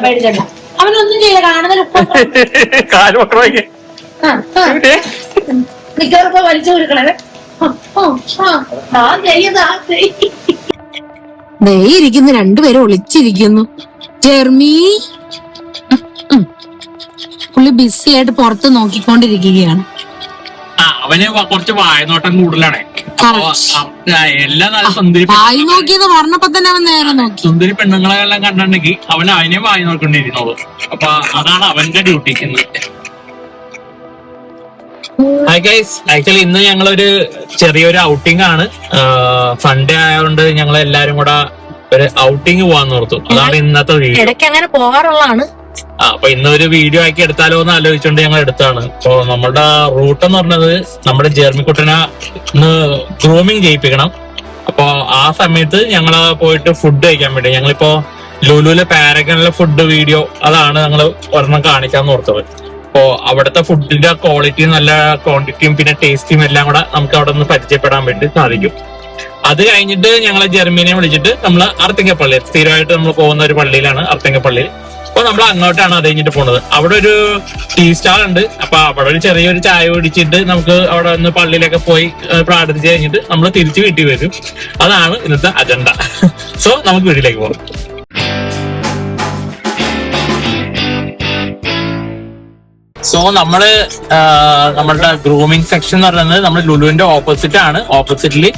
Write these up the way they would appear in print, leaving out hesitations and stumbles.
പേടിച്ചണ്ട. അവനൊന്നും ചെയ്യില്ല, കാണുന്ന മിക്കവർക്കും വലിച്ചു കൊടുക്കണേ. ഇരിക്കുന്നു, രണ്ടുപേരും ഒളിച്ചിരിക്കുന്നു. ജെർമി പുള്ളി ബിസി ആയിട്ട് പുറത്ത് നോക്കിക്കൊണ്ടിരിക്കുകയാണ്. അവന് കുറച്ച് വായനോട്ടം കൂടുതലാണ്. എല്ലാ നല്ല വായി നോക്കിയത് പറഞ്ഞപ്പോ തന്നെ അവൻ നേരെ നോക്കി. സുന്ദരി പെണ്ണുങ്ങളെ എല്ലാം കണ്ടിട്ടുണ്ടെങ്കിൽ അവൻ അതിനെ വായി നോക്കൊണ്ടിരിക്കുന്നത്. അപ്പൊ അതാണ് അവന്റെ ഡ്യൂട്ടിക്കുന്നത്. ഹായ് ഗൈസ്, ആക്ച്വലി ഇന്ന് ഞങ്ങളൊരു ചെറിയൊരു ഔട്ടിംഗ് ആണ്. സൺഡേ ആയതുകൊണ്ട് ഞങ്ങൾ എല്ലാരും കൂടെ ഒരു ഔട്ടിംഗ് പോവാന്ന് ഓർത്തു. അതാണ് ഇന്നത്തെ വീഡിയോ. ഇടയ്ക്ക് അങ്ങനെ പോകാറുള്ളതാണ്. അപ്പൊ ഇന്നൊരു വീഡിയോ ആക്കി എടുത്താലോ എന്ന് ആലോചിച്ചുകൊണ്ട് ഞങ്ങൾ എടുത്താണ്. അപ്പൊ നമ്മുടെ റൂട്ട് എന്ന് പറഞ്ഞത് നമ്മുടെ ജെർമിക്കുട്ടനെ ഒന്ന് ഗ്രൂമിങ് ചെയ്യിപ്പിക്കണം. അപ്പൊ ആ സമയത്ത് ഞങ്ങള് പോയിട്ട് ഫുഡ് കഴിക്കാൻ വേണ്ടി ഞങ്ങളിപ്പോ ലുലുവിലെ പാരഗണിലെ ഫുഡ് വീഡിയോ അതാണ് ഞങ്ങൾ ഒരെണ്ണം കാണിക്കാന്ന് ഓർത്തത്. അപ്പോ അവിടുത്തെ ഫുഡിന്റെ ക്വാളിറ്റിയും നല്ല ക്വാണ്ടിറ്റിയും പിന്നെ ടേസ്റ്റിയും എല്ലാം കൂടെ നമുക്ക് അവിടെ നിന്ന് പരിചയപ്പെടാൻ വേണ്ടി സാധിക്കും. അത് കഴിഞ്ഞിട്ട് ഞങ്ങളെ ജെർമിനെ വിളിച്ചിട്ട് നമ്മൾ അർത്തിങ്കപ്പള്ളി, സ്ഥിരമായിട്ട് നമ്മൾ പോകുന്ന ഒരു പള്ളിയിലാണ് അർത്തിങ്കപ്പള്ളി. അപ്പൊ നമ്മൾ അങ്ങോട്ടാണ് അത് കഴിഞ്ഞിട്ട് പോണത്. അവിടെ ഒരു ടീ സ്റ്റാൾ ഉണ്ട്. അപ്പൊ അവിടെ ഒരു ചെറിയൊരു ചായ കുടിച്ചിട്ട് നമുക്ക് അവിടെ ഒന്ന് പള്ളിയിലൊക്കെ പോയി പ്രാർത്ഥിച്ച് കഴിഞ്ഞിട്ട് നമ്മൾ തിരിച്ച് വീട്ടിൽ വരും. അതാണ് ഇന്നത്തെ അജണ്ട. സോ നമുക്ക് വീട്ടിലേക്ക് പോകാം. സോ നമ്മള് നമ്മളുടെ ഗ്രൂമിങ് സെക്ഷൻ എന്ന് പറയുന്നത് നമ്മൾ ലുലുവിന്റെ ഓപ്പോസിറ്റ് ആണ്. ഓപ്പോസിറ്റില്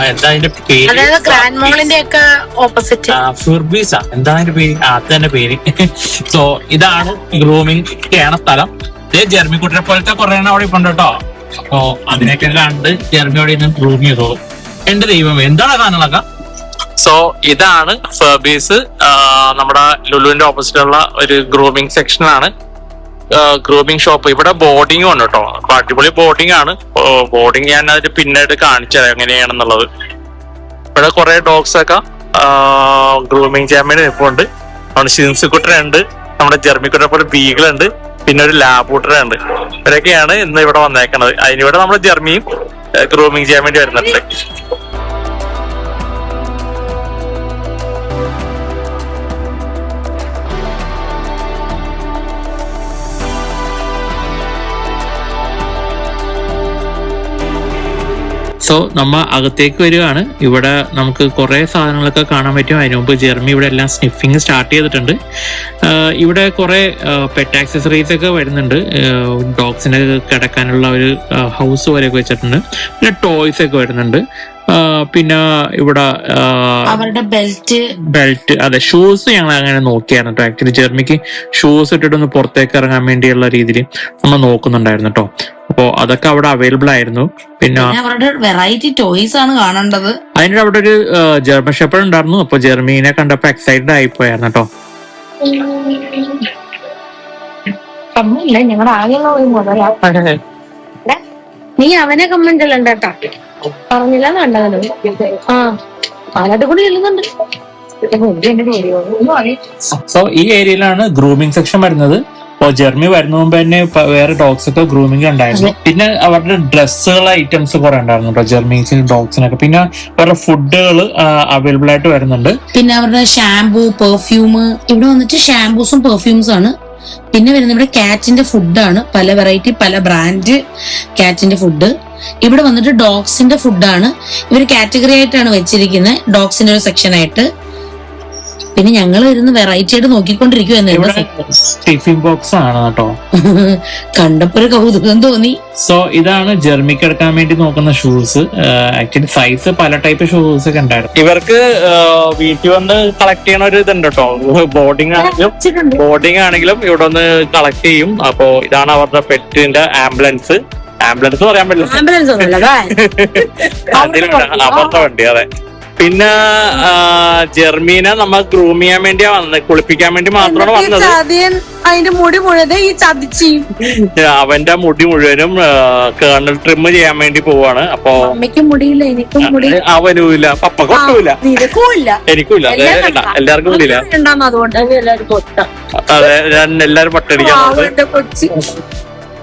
എന്താ അതിന്റെ പേര്, ഗ്രാൻഡ് മോളിന്റെ ഒക്കെ ഓപ്പോസിറ്റ് ഫുർബീസ, എന്താണ് അതിന്റെ പേര്? അത് തന്നെ പേര്. സോ ഇതാണ് ഗ്രൂമിങ് ചെയ്യണ സ്ഥലം. ഇതേ ജെർമിക്കുട്ടിനെ പോലത്തെ കുറെ അവിടെ ഇപ്പൊ ഉണ്ട് കേട്ടോ. അപ്പൊ അതിനൊക്കെ കണ്ട് ജെർമിയോടെ നിന്ന് ഗ്രൂം ചെയ്തോളും. എന്റെ ദൈവം, എന്താണ് കാണുകളൊക്കെ. സോ ഇതാണ് ഫർബീസ്, നമ്മുടെ ലുലുവിന്റെ ഓപ്പോസിറ്റുള്ള ഒരു ഗ്രൂമിങ് സെക്ഷനാണ്. Grooming shop. ഇവിടെ ബോർഡിങ്ങും ഉണ്ട് കേട്ടോ. അപ്പൊ അടിപൊളി ബോർഡിംഗ് ആണ്. ബോർഡിങ് ഞാൻ അതിന് പിന്നീട് കാണിച്ചത് എങ്ങനെയാണെന്നുള്ളത്. ഇവിടെ കുറെ ഡോഗ്സ് ഒക്കെ ഗ്രൂമിങ് ചെയ്യാൻ വേണ്ടി നിൽപ്പുണ്ട്. നമ്മുടെ ഷിൻസുക്കുട്ടനുണ്ട്, നമ്മുടെ ജെർമിക്കുട്ടനെ പോലെ ബീഗിളുണ്ട്, പിന്നെ ഒരു ലാബൂട്ടറുണ്ട്. ഇവരൊക്കെയാണ് ഇന്ന് ഇവിടെ വന്നേക്കണത്. അതിനിവിടെ നമ്മുടെ ജെർമിയും ഗ്രൂമിങ് ചെയ്യാൻ വേണ്ടി വരുന്നുണ്ട്. സോ നമ്മ അകത്തേക്ക് വരികയാണ്. ഇവിടെ നമുക്ക് കുറെ സാധനങ്ങളൊക്കെ കാണാൻ പറ്റും. അതിനു മുമ്പ് ജെർമി ഇവിടെ എല്ലാം സ്നിഫിങ് സ്റ്റാർട്ട് ചെയ്തിട്ടുണ്ട്. ഇവിടെ കുറെ പെറ്റ് ആക്സസറീസ് ഒക്കെ വരുന്നുണ്ട്. ഡോഗ്സിനെ കിടക്കാനുള്ള ഒരു ഹൗസ് പോലെയൊക്കെ വെച്ചിട്ടുണ്ട്. പിന്നെ ടോയ്സ് ഒക്കെ വരുന്നുണ്ട്. പിന്നെ ഇവിടെ അവരുടെ ബെൽറ്റ്, അതെ, ഷൂസ് ഞങ്ങൾ അങ്ങനെ നോക്കിയായിരുന്നു കേട്ടോ. ആക്ച്വലി ജെർമിക്ക് ഷൂസ് ഇട്ടിട്ടൊന്ന് പുറത്തേക്ക് ഇറങ്ങാൻ വേണ്ടിയുള്ള രീതിയിൽ നമ്മൾ നോക്കുന്നുണ്ടായിരുന്നു കേട്ടോ. അപ്പോ അതൊക്കെ അവിടെ അവൈലബിൾ ആയിരുന്നു. പിന്നെ അവരുടെ വെറൈറ്റി ടോയ്സ് ആണ് കാണേണ്ടത്. അതിന്റെ അവിടെ ഒരു ജർമ്മൻ ഷെപ്പേർഡ് ഉണ്ടായിരുന്നു. അപ്പൊ ജെർമീനെ കണ്ടപ്പോ എക്സൈറ്റഡ് ആയിപ്പോയായിരുന്നു കേട്ടോ. നീ അവനെ കമന്റ് അല്ല കേട്ടാ, പറഞ്ഞില്ല കൂടി എഴുതുന്നുണ്ട്. സോ ഈ ഏരിയയിലാണ് ഗ്രൂമിംഗ് സെക്ഷൻ വരുന്നത്. അപ്പൊ ജെർമി വരുന്ന മുമ്പ് തന്നെ വേറെ ഡോഗ്സ് ഒക്കെ ഗ്രൂമിംഗ് ഉണ്ടായിരുന്നു. പിന്നെ അവരുടെ ഡ്രസ്സുകൾ ഐറ്റംസ് കുറെ ഉണ്ടായിരുന്നു കേട്ടോ, ജെർമീസിനും ഡോഗ്സിനൊക്കെ. പിന്നെ അവരുടെ ഫുഡുകൾ അവൈലബിൾ ആയിട്ട് വരുന്നുണ്ട്. പിന്നെ അവരുടെ ഷാംപൂ, പെർഫ്യൂം, ഇവിടെ വന്നിട്ട് ഷാംപൂസും പെർഫ്യൂംസും ആണ്. പിന്നെ വരുന്നത് ഇവിടെ കാറ്റിന്റെ ഫുഡാണ്, പല വെറൈറ്റി പല ബ്രാൻഡ് കാറ്റിന്റെ ഫുഡ്. ഇവിടെ വന്നിട്ട് ഡോഗ്സിന്റെ ഫുഡാണ്. ഇവര് കാറ്റഗറി ആയിട്ടാണ് വെച്ചിരിക്കുന്നത്, ഡോഗ്സിന്റെ ഒരു സെക്ഷൻ ആയിട്ട്. പിന്നെ ഞങ്ങൾ ഇരുന്ന് വെറൈറ്റി ആയിട്ട് നോക്കിക്കൊണ്ടിരിക്കും. ബോക്സ് ആണ് കേട്ടോ. കണ്ടപ്പോ ഒരു കൗതുകം തോന്നി. സോ ഇതാണ് ജെർമിക്ക് എടുക്കാൻ വേണ്ടി നോക്കുന്ന ഷൂസ്. ആക്ച്വലി സൈസ് പല ടൈപ്പ് ഷൂസ് ഒക്കെ ഉണ്ടായിരുന്നു. ഇവർക്ക് വീട്ടിൽ വന്ന് കളക്ട് ചെയ്യണ ഒരു ഇതുണ്ട് കേട്ടോ. ബോർഡിംഗ് ആണെങ്കിലും ഇവിടെ വന്ന് കളക്ട് ചെയ്യും. അപ്പോ ഇതാണ് അവരുടെ പെറ്റിന്റെ ആംബുലൻസ് പറയാൻ പറ്റില്ല, അപ്പുറത്തെ വണ്ടി. അതെ. പിന്നെ ജെർമീനെ നമ്മ ഗ്രൂം ചെയ്യാൻ വേണ്ടിയാ വന്നത്, കുളിപ്പിക്കാൻ വേണ്ടി മാത്രമാണ് വന്നത്. അതിന്റെ മുടി മുഴുവൻ ഈ ചതിച്ചു, അവന്റെ മുടി മുഴുവനും കേണൽ ട്രിം ചെയ്യാൻ വേണ്ടി പോവാണ്. അപ്പൊ മുടിയില്ല, എനിക്കും അവനും ഇല്ല, പപ്പക്കൊട്ടുമില്ല, എനിക്കും ഇല്ല, എല്ലാവർക്കും ഇല്ല. അതെ, എല്ലാരും പട്ടടിക്കാൻ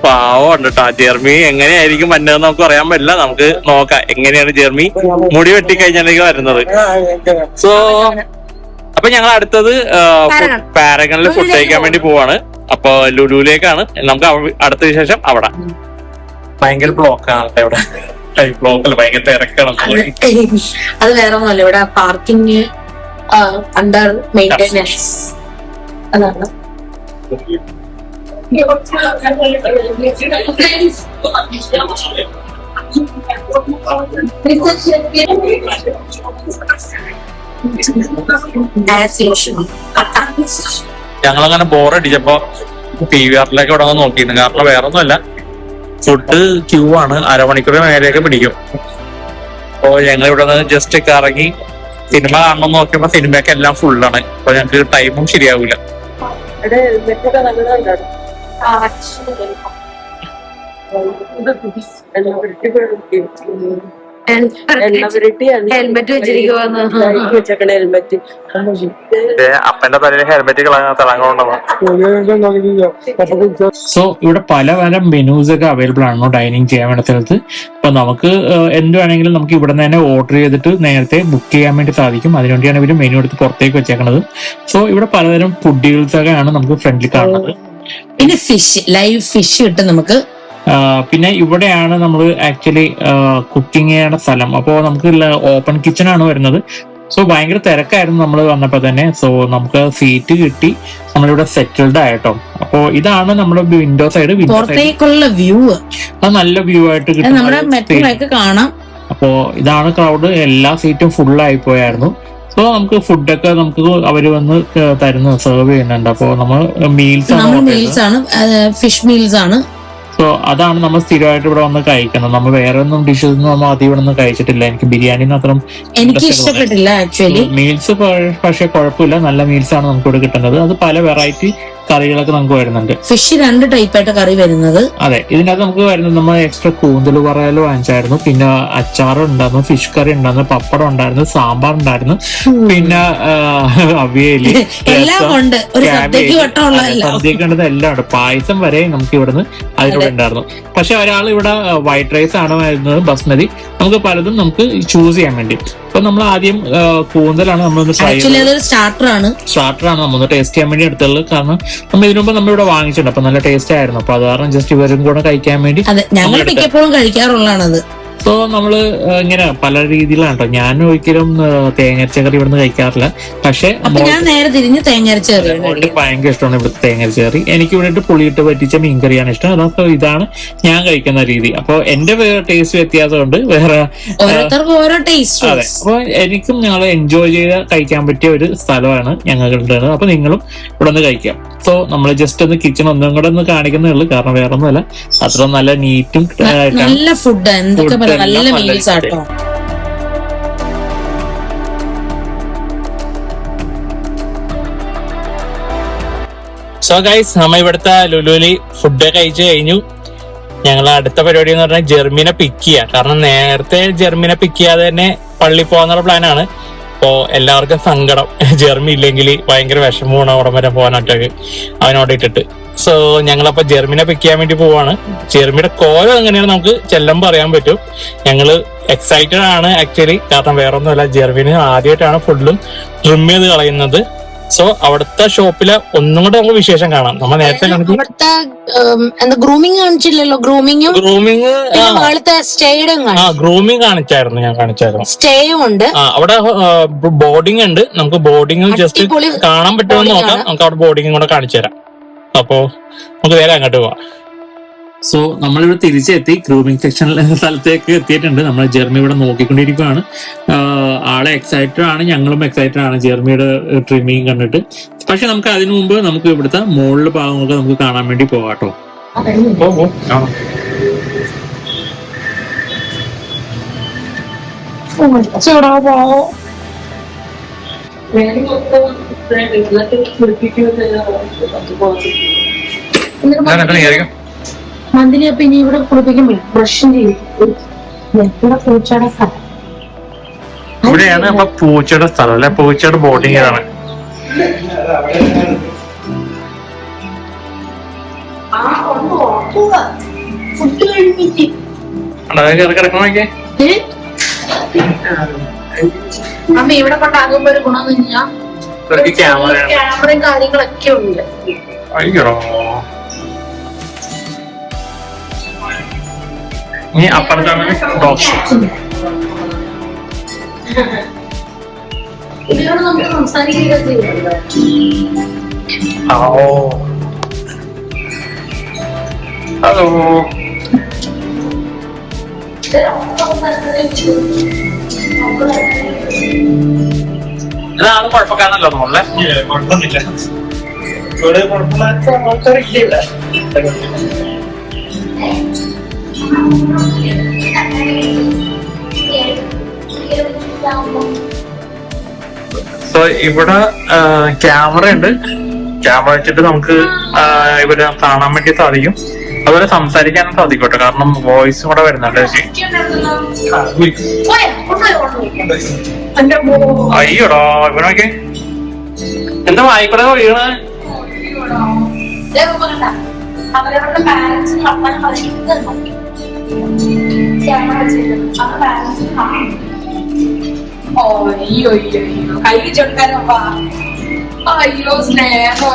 പാവം കേട്ടോ. ജെർമി എങ്ങനെയായിരിക്കും വന്നതെന്ന് നമുക്ക് പറയാൻ പറ്റില്ല. നമുക്ക് നോക്കാം എങ്ങനെയാണ് ജെർമി മുടി വെട്ടിക്കഴിഞ്ഞാലേക്ക് വരുന്നത്. സോ അപ്പൊ ഇപ്പൊ ഞങ്ങൾ അടുത്തത് പാരഗണില് ഫുഡ് കഴിക്കാൻ വേണ്ടി പോവാണ്. അപ്പൊ ലുലുവിലേക്കാണ്. നമുക്ക് അടുത്ത വിശേഷം അവിടെ. ഭയങ്കര ബ്ലോക്കാണ് ഇവിടെ. ബ്ലോക്കല്ല, ഭയങ്കര തിരക്കാണ്. അത് വേറെ ഒന്നുമല്ല, ഇവിടെ പാർക്കിംഗ് അണ്ടർ മെയിൻ്റെനൻസ് അതാണ്. ഞങ്ങളങ്ങനെ ബോറടിച്ചപ്പോ PVR-ലേക്ക് ഇവിടെ വന്ന് നോക്കിയിരുന്നു. കാരണം വേറെ ഒന്നുമല്ല, ഫുഡ് ക്യൂ ആണ്, അരമണിക്കൂർ മേലെയൊക്കെ പിടിക്കും. അപ്പൊ ഞങ്ങൾ ഇവിടെ നിന്ന് ജസ്റ്റ് കറങ്ങി സിനിമ കാണണം നോക്കിയപ്പോ സിനിമയൊക്കെ എല്ലാം ഫുള്ളാണ്. അപ്പൊ ഞങ്ങൾക്ക് ടൈമും ശരിയാവില്ല. ഹെൽമെറ്റ് വെച്ചിരിക്കുവാന്ന് അപ്പന്റെ തലയിൽ ഹെൽമെറ്റ് തിളങ്ങുന്നുണ്ടോ. സോ ഇവിടെ പല മെനൂസ് ഒക്കെ അവൈലബിൾ ആണ് ഡൈനിങ് ചെയ്യാൻ വേണ്ട സ്ഥലത്ത്. അപ്പൊ നമുക്ക് എന്ത് വേണമെങ്കിലും നമുക്ക് ഇവിടെ നിന്ന് തന്നെ ഓർഡർ ചെയ്തിട്ട് നേരത്തെ ബുക്ക് ചെയ്യാൻ വേണ്ടി സാധിക്കും. അതിനുവേണ്ടിയാണ് ഇവര് മെനു എടുത്ത് പുറത്തേക്ക് വെച്ചേക്കുന്നത്. സോ ഇവിടെ പലതരം ഫുഡുകൾസൊക്കെ ആണ് നമുക്ക് ഫ്രണ്ടിൽ കാണുന്നത്. പിന്നെ ഫിഷ്, ലൈവ് ഫിഷ് കിട്ടും നമുക്ക്. പിന്നെ ഇവിടെയാണ് നമ്മൾ ആക്ച്വലി കുക്കിംഗ് ചെയ്യേണ്ട സ്ഥലം. അപ്പോൾ നമുക്ക് ഓപ്പൺ കിച്ചൺ ആണ് വരുന്നത്. സോ ഭയങ്കര തിരക്കായിരുന്നു നമ്മൾ വന്നപ്പോ തന്നെ. സോ നമുക്ക് സീറ്റ് കിട്ടി, നമ്മളിവിടെ സെറ്റിൽഡ് ആയിട്ടോ. അപ്പോ ഇതാണ് നമ്മുടെ വിൻഡോ സൈഡ്. പുറത്തേക്കുള്ള വ്യൂ അത് നല്ല വ്യൂ ആയിട്ട് കിട്ടും. കാണാം. അപ്പോ ഇതാണ് ക്രൗഡ്. എല്ലാ സീറ്റും ഫുൾ ആയി പോയായിരുന്നു. സോ നമുക്ക് ഫുഡൊക്കെ നമുക്ക് അവര് വന്ന് സെർവ് ചെയ്യുന്നുണ്ട്. അപ്പോ നമ്മൾ മീൽസ് ആണ്, ഫിഷ് മീൽസ് ആണ്. സോ അതാണ് നമ്മൾ സ്ഥിരമായിട്ട് ഇവിടെ വന്ന് കഴിക്കുന്നത്. നമ്മൾ വേറെ ഒന്നും ഡിഷസ് ഒന്നും നമ്മൾ ആദ്യം ഇവിടെ നിന്ന് കഴിച്ചിട്ടില്ല. എനിക്ക് ബിരിയാണി മാത്രം എനിക്ക് ഇഷ്ടപ്പെട്ടില്ല ആക്ച്വലി. മീൽസ് പക്ഷെ കുഴപ്പമില്ല, നല്ല മീൽസ് ആണ് നമുക്ക് ഇവിടെ കിട്ടുന്നത്. അത് പല വെറൈറ്റി കറികളൊക്കെ നമുക്ക് വരുന്നുണ്ട്. ഫിഷ് 2 ടൈപ്പായിട്ട് കറി വരുന്നത്. അതെ, ഇതിനകത്ത് നമുക്ക് വരുന്നത് നമ്മൾ എക്സ്ട്രാ കൂന്തൽ പറയൽ വാങ്ങിച്ചായിരുന്നു. പിന്നെ അച്ചാർ ഉണ്ടായിരുന്നു, ഫിഷ് കറി ഉണ്ടായിരുന്നു, പപ്പടം ഉണ്ടായിരുന്നു, സാമ്പാർ ഉണ്ടായിരുന്നു, പിന്നെ അവിയല്, സദ്യക്കുണ്ടത് എല്ലാം ഉണ്ട്. പായസം വരെ നമുക്ക് ഇവിടുന്ന് അതിലൂടെ ഉണ്ടായിരുന്നു. പക്ഷെ ഒരാൾ ഇവിടെ വൈറ്റ് റൈസ് ആണ് വരുന്നത്, ബസ്മതി. നമുക്ക് പലതും നമുക്ക് ചൂസ് ചെയ്യാൻ വേണ്ടി. അപ്പൊ നമ്മൾ ആദ്യം കൂന്തലാണ് നമ്മളൊന്ന് സ്റ്റാർട്ടറാണ് നമ്മളൊന്ന് ടേസ്റ്റ് ചെയ്യാൻ വേണ്ടി എടുത്തുള്ളത്. കാരണം നമ്മൾ ഇതിനു മുമ്പ് നമ്മളിവിടെ വാങ്ങിച്ചിട്ടുണ്ട്. അപ്പൊ നല്ല ടേസ്റ്റ് ആയിരുന്നു. അപ്പൊ അത് കാരണം ജസ്റ്റ് ഇവരും കൂടെ കഴിക്കാൻ വേണ്ടി ഞങ്ങൾ മിക്കപ്പോഴും കഴിക്കാറുള്ളതാണത്. സോ നമ്മള് ഇങ്ങനെ പല രീതിയിലാണ് കേട്ടോ. ഞാൻ ഒരിക്കലും തേങ്ങരച്ച കറി ഇവിടുന്ന് കഴിക്കാറില്ല. പക്ഷെ ഞാൻ നേരെ തിരിഞ്ഞ് തേങ്ങരച്ച കറി ഭയങ്കര ഇഷ്ടമാണ് ഇവിടുത്തെ തേങ്ങരച്ച കറി. എനിക്ക് ഇവിടെ പുളിയിട്ട് പറ്റിച്ച മീൻകറിയാണ് ഇഷ്ടം. അതൊക്കെ ഇതാണ് ഞാൻ കഴിക്കുന്ന രീതി. അപ്പൊ എന്റെ ടേസ്റ്റ് വ്യത്യാസമുണ്ട്, വേറെ ഓരോരുത്തർക്കും ഓരോ ടേസ്റ്റ്. അതെ, അപ്പൊ എനിക്കും ഞങ്ങൾ എൻജോയ് ചെയ്ത് കഴിക്കാൻ പറ്റിയ ഒരു സ്ഥലമാണ് ഞങ്ങളുടെ. അപ്പൊ നിങ്ങളും ഇവിടെ നിന്ന് കഴിക്കാം. സോ നമ്മൾ ജസ്റ്റ് ഒന്ന് കിച്ചൺ ഒന്നും കൂടെ ഒന്ന് കാണിക്കുന്നേ ഉള്ളൂ. കാരണം വേറെ ഒന്നുമല്ല, അത്ര നല്ല നീറ്റും നല്ല ഫുഡ്, എന്തൊക്കെ നല്ല മീൽസ് ആട്ടോ. സോ ഗൈസ്, നമ്മ ഇവിടുത്തെ ലുലുവില് ഫുഡ് കഴിച്ചു കഴിഞ്ഞു. ഞങ്ങൾ അടുത്ത പരിപാടി എന്ന് പറഞ്ഞാൽ ജെർമിനെ പിക്ക് ചെയ്യുക. കാരണം നേരത്തെ ജെർമിനെ പിക്ക് ചെയ്യാതെ തന്നെ പള്ളി പോകാന്നുള്ള പ്ലാനാണ്. അപ്പോ എല്ലാവർക്കും സങ്കടം, ജെർമി ഇല്ലെങ്കിൽ ഭയങ്കര വിഷമമാണ് അവിടെ വരെ പോകാനായിട്ടൊക്കെ അവനോട് ഇട്ടിട്ട്. സോ ഞങ്ങളപ്പോ ജെർമിനെ പിക്ക് ചെയ്യാൻ വേണ്ടി പോവാണ്. ജെർമിയുടെ കോലം എങ്ങനെയാണ് നമുക്ക് ചെല്ലുമ്പോൾ അറിയാൻ പറ്റും. ഞങ്ങള് എക്സൈറ്റഡ് ആണ് ആക്ച്വലി. കാരണം വേറെ ഒന്നുമല്ല, ജെർമിന് ആദ്യമായിട്ടാണ് ഫുള്ളും ട്രിം ചെയ്ത് കളയുന്നത്. സോ അവിടുത്തെ ഷോപ്പിലെ ഒന്നും കൂടെ നമുക്ക് വിശേഷം കാണാം. നമ്മൾ നേരത്തെ ഗ്രൂമിംഗ് കാണിച്ചില്ലല്ലോ. ഗ്രൂമിംഗ് ഗ്രൂമിംഗ് കാണിച്ചായിരുന്നു, ഞാൻ കാണിച്ചായിരുന്നു. സ്റ്റേയും ഉണ്ട് അവിടെ. ബോർഡിംഗ് ഉണ്ട്, നമുക്ക് ബോർഡിംഗ് ജസ്റ്റ് കാണാൻ പറ്റുമെന്ന് നോക്കാം. നമുക്ക് അവിടെ ബോർഡിംഗ് കൂടെ കാണിച്ചു തരാം. അപ്പോ നമുക്ക് വേറെ അങ്ങോട്ട് പോവാം. സോ നമ്മളിവിടെ തിരിച്ചെത്തി, ഗ്രൂമിംഗ് സെക്ഷൻ സ്ഥലത്തേക്ക് എത്തിയിട്ടുണ്ട്. നമ്മൾ ജെർമി ഇവിടെ നോക്കിക്കൊണ്ടിരിക്കുകയാണ്. ആളെ എക്സൈറ്റഡ് ആണ്, ഞങ്ങളും എക്സൈറ്റഡ് ആണ് ജെർമിയുടെ ട്രിമ്മിങ് കണ്ടിട്ട്. പക്ഷെ നമുക്ക് അതിനു മുമ്പ് നമുക്ക് ഇവിടുത്തെ മുകളിലെ ഭാഗങ്ങളൊക്കെ നമുക്ക് കാണാൻ വേണ്ടി പോകാട്ടോ. മന്തിനി അപ്പൊ ഇനി ഇവിടെ കുളിപ്പിക്കുമ്പോ ബ്രഷും ചെയ്യും. പൂച്ചയുടെ സ്ഥലം ഇവിടെയാണ്. അപ്പൊ പൂച്ചയുടെ സ്ഥലം അല്ലെ, പൂച്ചയുടെ ബോർഡിംഗ് ആണ്. അമ്മ ഇവിടെ കൊണ്ടാകുമ്പോ ഒരു ഗുണമെന്ന് കഴിഞ്ഞാൽ ക്യാമറയും കാര്യങ്ങളൊക്കെ ഉണ്ട്. അയ്യോ ഇനി അപ്പുറത്താണ് ബോക്സ്. ഇതിനോട് നമുക്ക് സംസാരിക്കുകയൊക്കെ ചെയ്യുന്നുണ്ടോ? ഹലോ ഇതാണ് കുഴപ്പക്കാരനല്ലോ നമ്മളെ. കുഴപ്പമൊന്നുമില്ല, ഇവിടെ കുഴപ്പമില്ല ആൾക്കാരില്ല. സോ ഇവിടെ ക്യാമറ ഉണ്ട്. ക്യാമറ വെച്ചിട്ട് നമുക്ക് ഇവരെ കാണാൻ വേണ്ടി സാധിക്കും, അതുപോലെ സംസാരിക്കാനും സാധിക്കും കേട്ടോ, കാരണം വോയിസും കൂടെ വരുന്നുണ്ട്. അയ്യോടാ ഇവനൊക്കെ എന്താ വായിക്കൂടെ വീണ. അവരവരുടെ പാരന്റ്സും അപ്പനും പറയുന്നത് ക്യാമറ ചെയ്തത് അത് പാരന്റ്സും കാണും. അയ്യോ കൈ ചൊടുക്കാനപ്പാ. അയ്യോ സ്നേഹം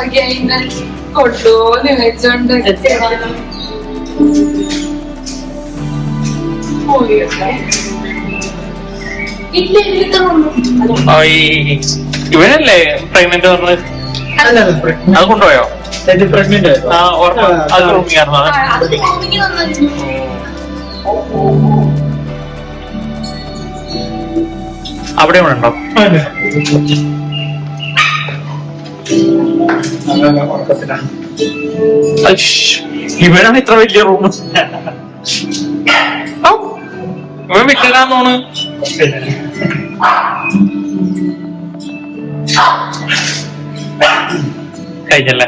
കൊണ്ടുപോന്ന് വെച്ചോണ്ട് ഇവനല്ലേ പ്രഗ്നന്റ് പറഞ്ഞത്? അത് കൊണ്ടുപോയോ? പ്രഗ്നന്റ് ആ ഓർമ്മ, അത് റൂമിയായിരുന്നു. അവിടെ ഉണ്ടോ? ഇവനാണ് ഇത്ര വലിയ റൂം. ഇവൻ വിട്ടില്ലാന്ന് തോന്നുന്നു. കഴിഞ്ഞല്ലേ?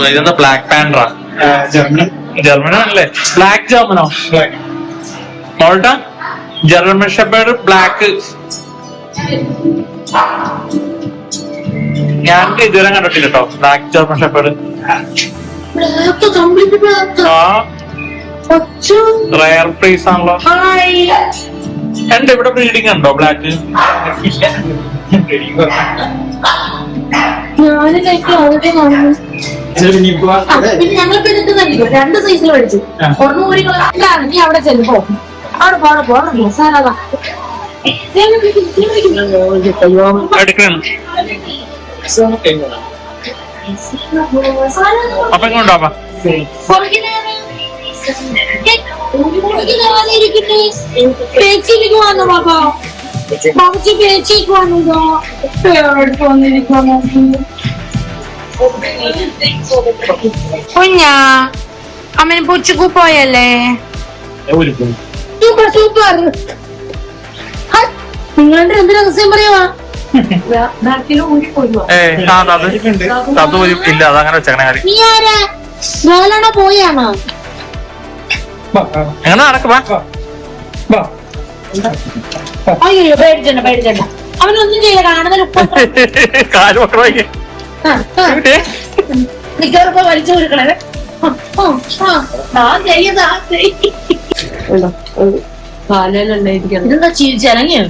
ഇതെന്താ ബ്ലാക്ക് പാൻഡറാ? ജർമ്മനാണല്ലേ? ബ്ലാക്ക് ജർമ്മനോ? മോൾട്ട ജർമ്മൻ ഷെപ്പേർഡ് ബ്ലാക്ക്. ഞാൻ ഇതുവരെ കണ്ടിട്ടില്ല കേട്ടോ black German shepherd. Rare price ആണല്ലോ. എന്റെ ഇവിടെ ബ്രീഡിംഗ് ഉണ്ടോ ബ്ലാക്ക്? ഞങ്ങൾക്ക് എടുക്കുന്നുണ്ടല്ലോ 2 സൈസിൽ മേടിച്ചു. ഒരെണ്ണം ഊരി നീ അവിടെ ചെല്ലുമ്പോ അവിടെ പോണോ സാറാ എടുക്കണം. അപ്പൊ എങ്ങോട്ടാ? പേച്ചിലേക്ക് വന്നു പാപ്പാ. ബാബുജി പേച്ചിലേക്ക് വന്നതോ കുഞ്ഞാ അമ്മന് പൂച്ചക്കു പോയല്ലേ? Super super. നിങ്ങളുടെ എന്ത് രഹസ്യം പറയുവാ? ഇല്ല അതങ്ങനെ വെച്ചേക്കണ കാര്യം. നീ ആരാ? മോലാണോ പോയാണോ? എങ്ങനെ നടക്കുവാ? അയ്യോ പേടിച്ചണ്ട. അവനൊന്നും ചെയ്യില്ല. കാണുന്നതിന് കാല് മക്കളെ മിക്കവർക്കും വലിച്ചു കൊടുക്കണേ. ഇതെന്താ ചിരങ്ങിയോ?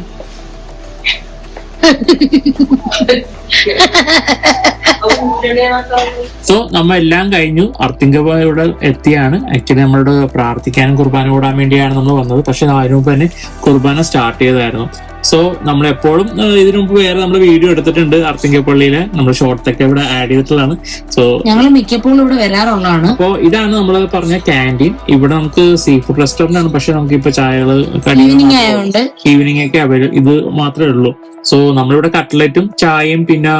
സോ നമ്മ എല്ലാം കഴിഞ്ഞു. അർത്തിങ്കപ്പ ഇവിടെ എത്തിയാണ്. ആക്ച്വലി നമ്മളോട് പ്രാർത്ഥിക്കാനും കുർബാന കൂടാൻ വേണ്ടിയാണ് നമ്മൾ വന്നത്. പക്ഷെ അതിനു മുമ്പ് തന്നെ കുർബാന സ്റ്റാർട്ട് ചെയ്തായിരുന്നു. സോ നമ്മളെപ്പോഴും ഇതിനു മുമ്പ് വേറെ നമ്മൾ വീഡിയോ എടുത്തിട്ടുണ്ട് അർത്തിങ്കപ്പള്ളിയിലെ. നമ്മൾ ഷോർട്ട്സൊക്കെ ഇവിടെ ആഡ് ചെയ്തിട്ടുള്ളതാണ്. സോ ഞങ്ങൾ മിക്കപ്പോഴും ഇവിടെ വരാറുള്ളതാണ്. അപ്പോ ഇതാണ് നമ്മൾ പറഞ്ഞ ക്യാൻറ്റീൻ. ഇവിടെ നമുക്ക് സീ ഫുഡ് റെസ്റ്റോറന്റ് ആണ്. പക്ഷെ നമുക്ക് ഇപ്പൊ ചായകള് ഈവനിങ് ആയതുകൊണ്ട് ഈവനിങ് ഒക്കെ അവൈലബിൾ. ഇത് മാത്രമേ ഉള്ളൂ. സോ നമ്മളിവിടെ കട്ട്ലറ്റും ചായയും പിന്നെ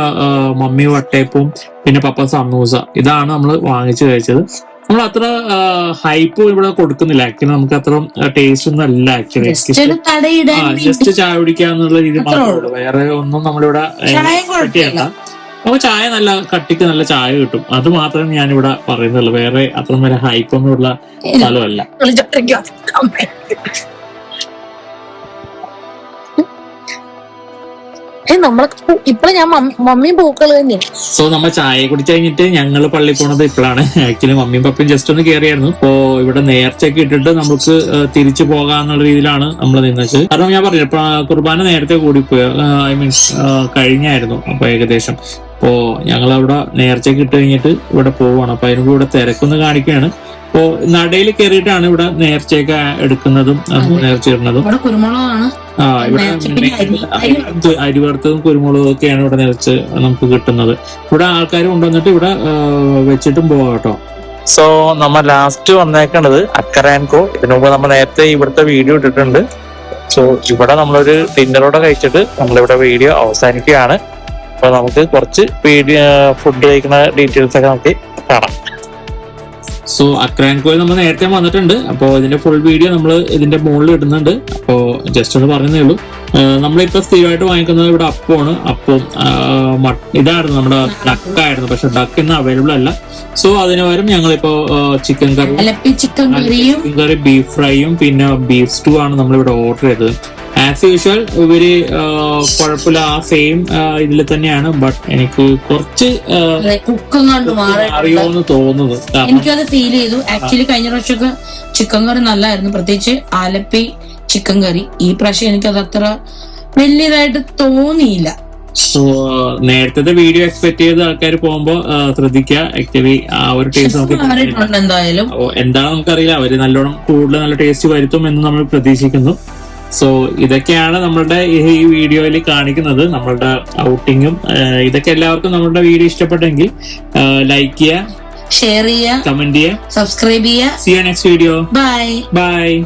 മമ്മി വട്ടയപ്പവും പിന്നെ പപ്പ സമൂസ ഇതാണ് നമ്മൾ വാങ്ങിച്ചു കഴിച്ചത്. നമ്മൾ അത്ര ഹൈപ്പ് ഇവിടെ കൊടുക്കുന്നില്ല. ആക്ച്വലി നമുക്ക് അത്ര ടേസ്റ്റ് ഒന്നും അല്ല. ആക്ച്വലി ജസ്റ്റ് ചായ കുടിക്കാന്നുള്ള രീതി മാത്രമേ ഉള്ളൂ. വേറെ ഒന്നും നമ്മളിവിടെ പറ്റിയല്ല. നമുക്ക് ചായ നല്ല കട്ടിക്ക് നല്ല ചായ കിട്ടും. അത് മാത്രമേ ഞാനിവിടെ പറയുന്നുള്ളൂ. വേറെ അത്ര വരെ ഹൈപ്പൊന്നും ഉള്ള സ്ഥലമല്ല. നമ്മളൊക്കെ ഇപ്പഴും ഞാൻ മമ്മിയും പൂക്കൾ തന്നെയാണ്. സോ നമ്മൾ ചായ കുടിച്ച് കഴിഞ്ഞിട്ട് ഞങ്ങൾ പള്ളി പോണത് ഇപ്പോഴാണ്. ആക്ച്വലി മമ്മിയും പപ്പയും ജസ്റ്റ് ഒന്ന് കയറിയായിരുന്നു. ഇപ്പോ ഇവിടെ നേർച്ചയൊക്കെ ഇട്ടിട്ട് നമുക്ക് തിരിച്ചു പോകാന്നുള്ള രീതിയിലാണ് നമ്മൾ നിന്നത്. കാരണം ഞാൻ പറഞ്ഞു കുർബാന നേരത്തെ കൂടിപ്പോയി, ഐ മീൻസ് കഴിഞ്ഞായിരുന്നു. അപ്പൊ ഏകദേശം അപ്പോ ഞങ്ങൾ അവിടെ നേർച്ചയൊക്കെ ഇട്ട് കഴിഞ്ഞിട്ട് ഇവിടെ പോവാണ്. അപ്പൊ അതിന് ഇവിടെ തിരക്കൊന്ന് കാണിക്കുകയാണ്. അപ്പോ നടയിൽ കയറിയിട്ടാണ് ഇവിടെ നേർച്ചയൊക്കെ എടുക്കുന്നതും നേർച്ച ഇടുന്നതും. കുരുമുളകാണ് ഇവിടെ അരി വറുത്തതും കുരുമുളകും ഒക്കെയാണ് ഇവിടെ നേർച്ച് നമുക്ക് കിട്ടുന്നത്. ഇവിടെ ആൾക്കാർ കൊണ്ടുവന്നിട്ട് ഇവിടെ വെച്ചിട്ടും പോവാം കേട്ടോ. സോ നമ്മൾ ലാസ്റ്റ് വന്നേക്കണത് അക്കറാൻകോ. ഇതിനു മുമ്പ് നമ്മൾ നേരത്തെ ഇവിടുത്തെ വീഡിയോ ഇട്ടിട്ടുണ്ട്. സോ ഇവിടെ നമ്മളൊരു ഡിന്നറോടെ കഴിച്ചിട്ട് നമ്മളിവിടെ വീഡിയോ അവസാനിക്കുകയാണ്. അപ്പൊ നമുക്ക് കുറച്ച് ഫുഡ് കഴിക്കുന്ന ഡീറ്റെയിൽസ് ഒക്കെ നമുക്ക് കാണാം. സോ അക്രാൻകോയിൽ നമ്മൾ നേരത്തെ വന്നിട്ടുണ്ട്. അപ്പോൾ ഇതിന്റെ ഫുൾ വീഡിയോ നമ്മൾ ഇതിന്റെ മുകളിൽ ഇടുന്നുണ്ട്. അപ്പോൾ ജസ്റ്റ് ഒന്ന് പറഞ്ഞതേ ഉള്ളൂ. നമ്മളിപ്പോ സ്ഥിരമായിട്ട് വാങ്ങിക്കുന്നത് ഇവിടെ അപ്പമാണ്. അപ്പം ഇതായിരുന്നു നമ്മുടെ ഡക്കായിരുന്നു, പക്ഷെ ഡക്ക് ഇന്ന് അവൈലബിൾ അല്ല. സോ അതിന് പകരം ഞങ്ങളിപ്പോ ചിക്കൻ കറി, ബീഫ് ഫ്രൈയും പിന്നെ ബീഫ് സ്റ്റൂ ആണ് നമ്മളിവിടെ ഓർഡർ ചെയ്തത്. ആസ് യൂഷ്വൽ ഇവര് കുഴപ്പമില്ല, ആ സെയിം ഇതിൽ തന്നെയാണ്. ബട്ട് എനിക്ക് കുറച്ച് അറിയോന്ന് തോന്നുന്നത്. എനിക്കത് ഫീൽ ചെയ്തു. ആക്ച്വലി കഴിഞ്ഞ പ്രാവശ്യമൊക്കെ ചിക്കൻ കറി നല്ലായിരുന്നു, പ്രത്യേകിച്ച് ആലപ്പി ചിക്കൻ കറി. ഈ പ്രാവശ്യം എനിക്കത് അത്ര വലിയതായിട്ട് തോന്നിയില്ല. സോ നേരത്തെ വീഡിയോ എക്സ്പെക്ട് ചെയ്ത ആൾക്കാർ പോകുമ്പോ ശ്രദ്ധിക്കുക. ആക്ച്വലി ആ ഒരു ടേസ്റ്റ് എന്തായാലും എന്താണ് നമുക്കറിയില്ല. അവര് നല്ലോണം കൂടുതൽ നല്ല ടേസ്റ്റ് വരുത്തും എന്ന് നമ്മൾ പ്രതീക്ഷിക്കുന്നു. സോ ഇതൊക്കെയാണ് നമ്മളുടെ ഈ വീഡിയോയിൽ കാണിക്കുന്നത്, നമ്മളുടെ ഔട്ടിങ്ങും. ഇതൊക്കെ എല്ലാവർക്കും നമ്മളുടെ വീഡിയോ ഇഷ്ടപ്പെട്ടെങ്കിൽ ലൈക്ക് ചെയ്യുക, ഷെയർ ചെയ്യുക, കമന്റ് ചെയ്യുക, സബ്സ്ക്രൈബ് ചെയ്യുക. See you next video. Bye. Bye.